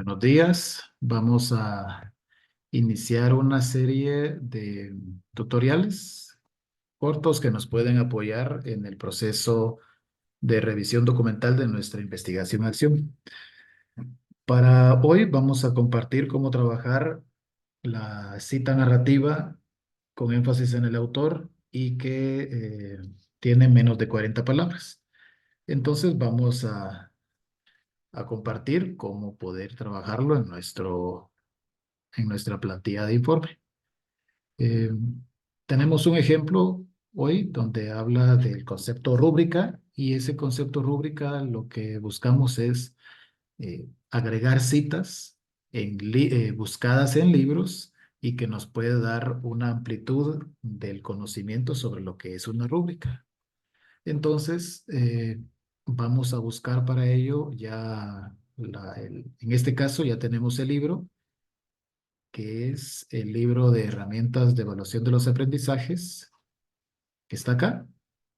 Buenos días. Vamos a iniciar una serie de tutoriales cortos que nos pueden apoyar en el proceso de revisión documental de nuestra investigación-acción. Para hoy vamos a compartir cómo trabajar la cita narrativa con énfasis en el autor y que tiene menos de 40 palabras. Entonces vamos a compartir cómo poder trabajarlo en nuestra plantilla de informe. Eh, Tenemos un ejemplo hoy donde habla del concepto rúbrica y ese concepto rúbrica lo que buscamos es agregar citas buscadas en libros y que nos puede dar una amplitud del conocimiento sobre lo que es una rúbrica. Entonces, vamos a buscar para ello ya, en este caso ya tenemos el libro que es el libro de herramientas de evaluación de los aprendizajes, que está acá.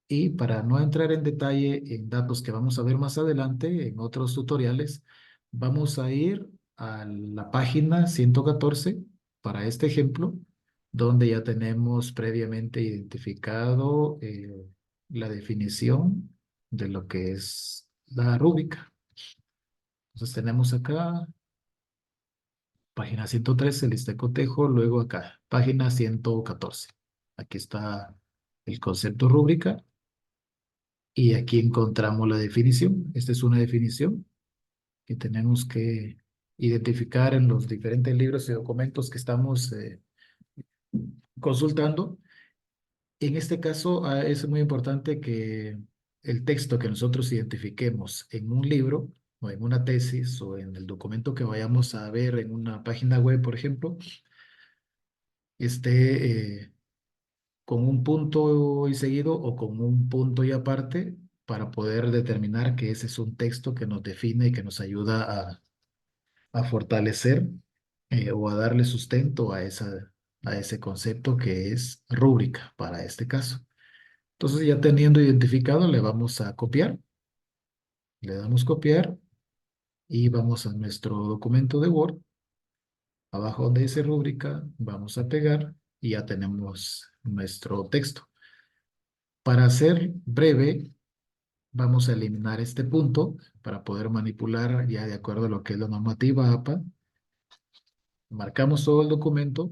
Y para no entrar en detalle en datos que vamos a ver más adelante en otros tutoriales, vamos a ir a la página 114 para este ejemplo, donde ya tenemos previamente identificado la definición de lo que es la rúbrica. Entonces tenemos acá página 113, lista de cotejo, luego acá, página 114. Aquí está el concepto rúbrica y aquí encontramos la definición. Esta es una definición que tenemos que identificar en los diferentes libros y documentos que estamos consultando. En este caso, es muy importante que el texto que nosotros identifiquemos en un libro o en una tesis o en el documento que vayamos a ver en una página web, por ejemplo, esté con un punto y seguido o con un punto y aparte para poder determinar que ese es un texto que nos define y que nos ayuda a fortalecer o a darle sustento a ese concepto que es rúbrica para este caso. Entonces, ya teniendo identificado, le vamos a copiar, le damos copiar y vamos a nuestro documento de Word. Abajo donde dice rúbrica, vamos a pegar y ya tenemos nuestro texto. Para ser breve, vamos a eliminar este punto para poder manipular ya de acuerdo a lo que es la normativa APA. Marcamos todo el documento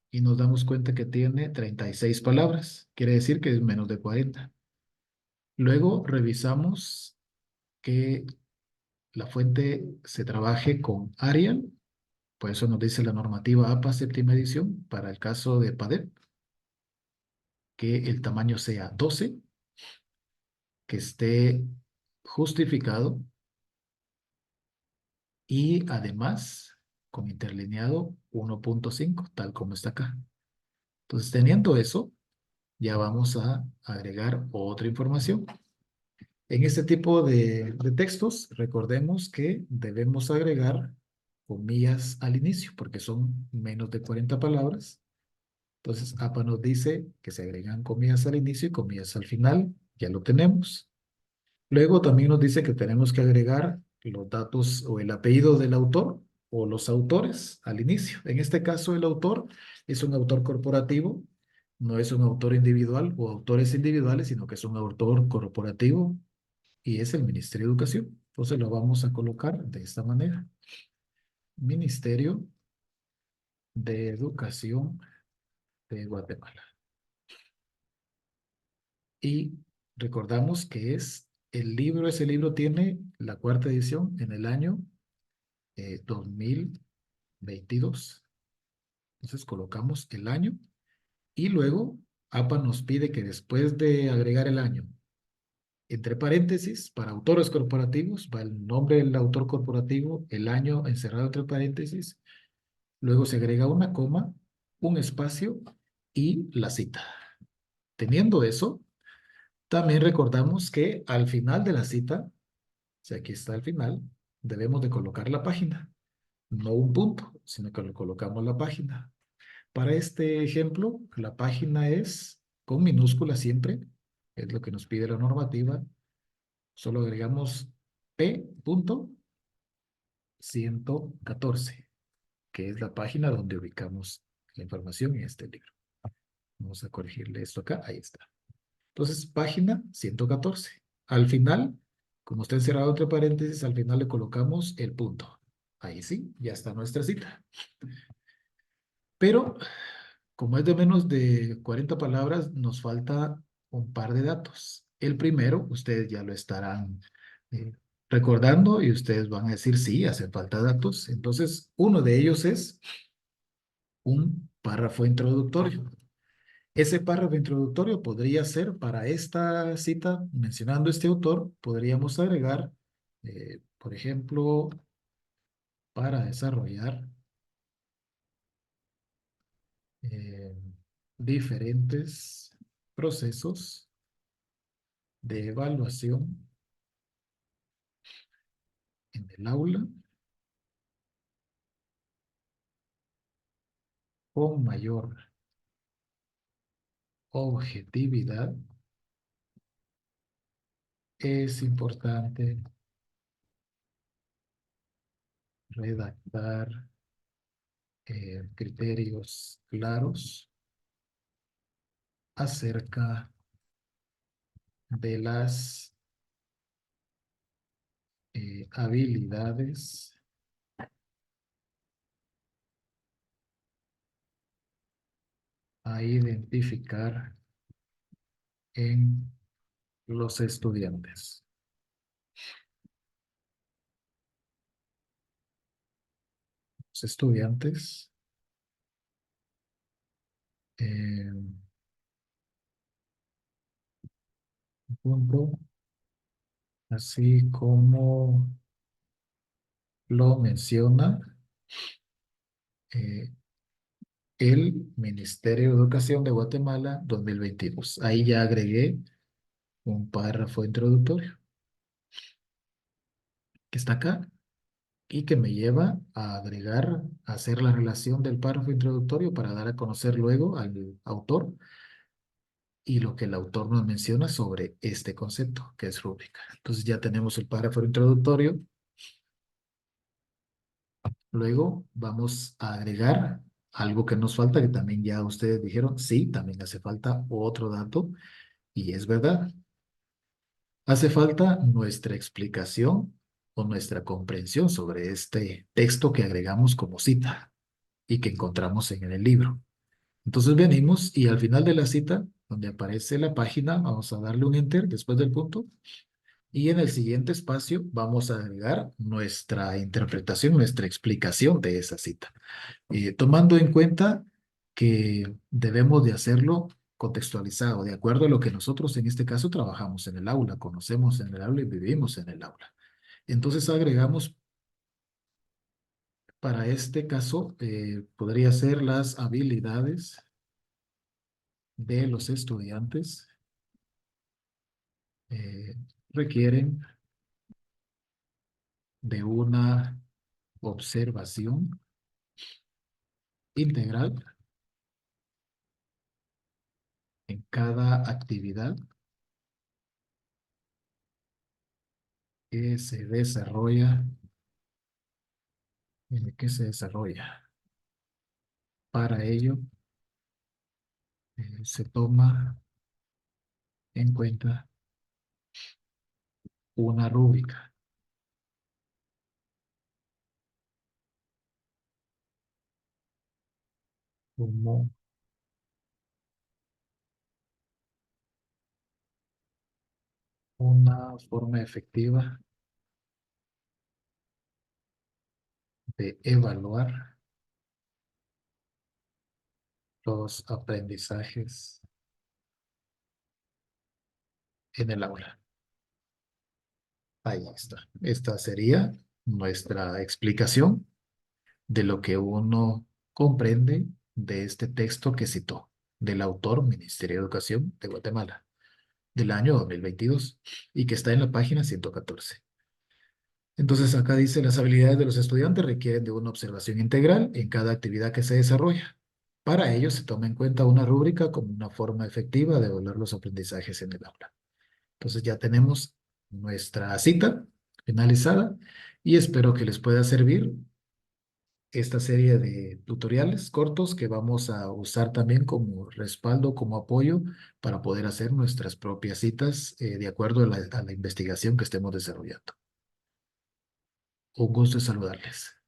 y nos damos cuenta que tiene 36 palabras. Quiere decir que es menos de 40. Luego revisamos que la fuente se trabaje con Arial. Por eso nos dice la normativa APA séptima edición para el caso de PADEP, que el tamaño sea 12, que esté justificado y además con interlineado 1.5 tal como está acá. Entonces, teniendo eso, ya vamos a agregar otra información. En este tipo de textos, recordemos que debemos agregar comillas al inicio, porque son menos de 40 palabras. Entonces, APA nos dice que se agregan comillas al inicio y comillas al final. Ya lo tenemos. Luego también nos dice que tenemos que agregar los datos o el apellido del autor o los autores al inicio. En este caso, el autor es un autor corporativo, no es un autor individual o autores individuales, sino que es un autor corporativo y es el Ministerio de Educación. Entonces lo vamos a colocar de esta manera. Ministerio de Educación de Guatemala. Y recordamos que ese libro tiene la cuarta edición en el año 2022. Entonces colocamos el año y luego APA nos pide que después de agregar el año, entre paréntesis, para autores corporativos, va el nombre del autor corporativo, el año encerrado entre paréntesis, luego se agrega una coma, un espacio y la cita. Teniendo eso, también recordamos que al final de la cita, si aquí está al final, debemos de colocar la página, no un punto, sino que lo colocamos la página. Para este ejemplo, la página es con minúscula siempre, es lo que nos pide la normativa. Solo agregamos P punto 114, que es la página donde ubicamos la información en este libro. Vamos a corregirle esto acá, ahí está. Entonces, página 114. Al final, como está encerrado entre paréntesis, al final le colocamos el punto. Ahí sí, ya está nuestra cita. Pero, como es de menos de 40 palabras, nos falta un par de datos. El primero, ustedes ya lo estarán eh, recordando y ustedes van a decir, sí, hacen falta datos. Entonces, uno de ellos es un párrafo introductorio. Ese párrafo introductorio podría ser para esta cita, mencionando este autor, podríamos agregar, por ejemplo, para desarrollar eh, diferentes procesos de evaluación en el aula con mayor objetividad, es importante redactar criterios claros acerca de las habilidades a identificar en los estudiantes. Los estudiantes, eh, punto, así como lo menciona eh, el Ministerio de Educación de Guatemala 2022. Ahí ya agregué un párrafo introductorio que está acá y que me lleva a agregar, a hacer la relación del párrafo introductorio para dar a conocer luego al autor y lo que el autor nos menciona sobre este concepto, que es rúbrica. Entonces ya tenemos el párrafo introductorio. Luego vamos a agregar algo que nos falta, que también ya ustedes dijeron, sí, también hace falta otro dato, y es verdad. Hace falta nuestra explicación o nuestra comprensión sobre este texto que agregamos como cita y que encontramos en el libro. Entonces venimos y al final de la cita, donde aparece la página, vamos a darle un enter después del punto. Y en el siguiente espacio vamos a agregar nuestra interpretación, nuestra explicación de esa cita, tomando en cuenta que debemos de hacerlo contextualizado, de acuerdo a lo que nosotros en este caso trabajamos en el aula, conocemos en el aula y vivimos en el aula. Entonces agregamos para este caso, podría ser las habilidades de los estudiantes eh, requieren de una observación integral en cada actividad que se desarrolla, que se desarrolla. Para ello, se toma en cuenta una rúbrica como una forma efectiva de evaluar los aprendizajes en el aula. Ahí está. Esta sería nuestra explicación de lo que uno comprende de este texto que citó, del autor Ministerio de Educación de Guatemala, del año 2022, y que está en la página 114. Entonces acá dice, las habilidades de los estudiantes requieren de una observación integral en cada actividad que se desarrolla. Para ello se toma en cuenta una rúbrica como una forma efectiva de evaluar los aprendizajes en el aula. Entonces ya tenemos nuestra cita finalizada y espero que les pueda servir esta serie de tutoriales cortos que vamos a usar también como respaldo, como apoyo para poder hacer nuestras propias citas de acuerdo a la investigación que estemos desarrollando. Un gusto en saludarles.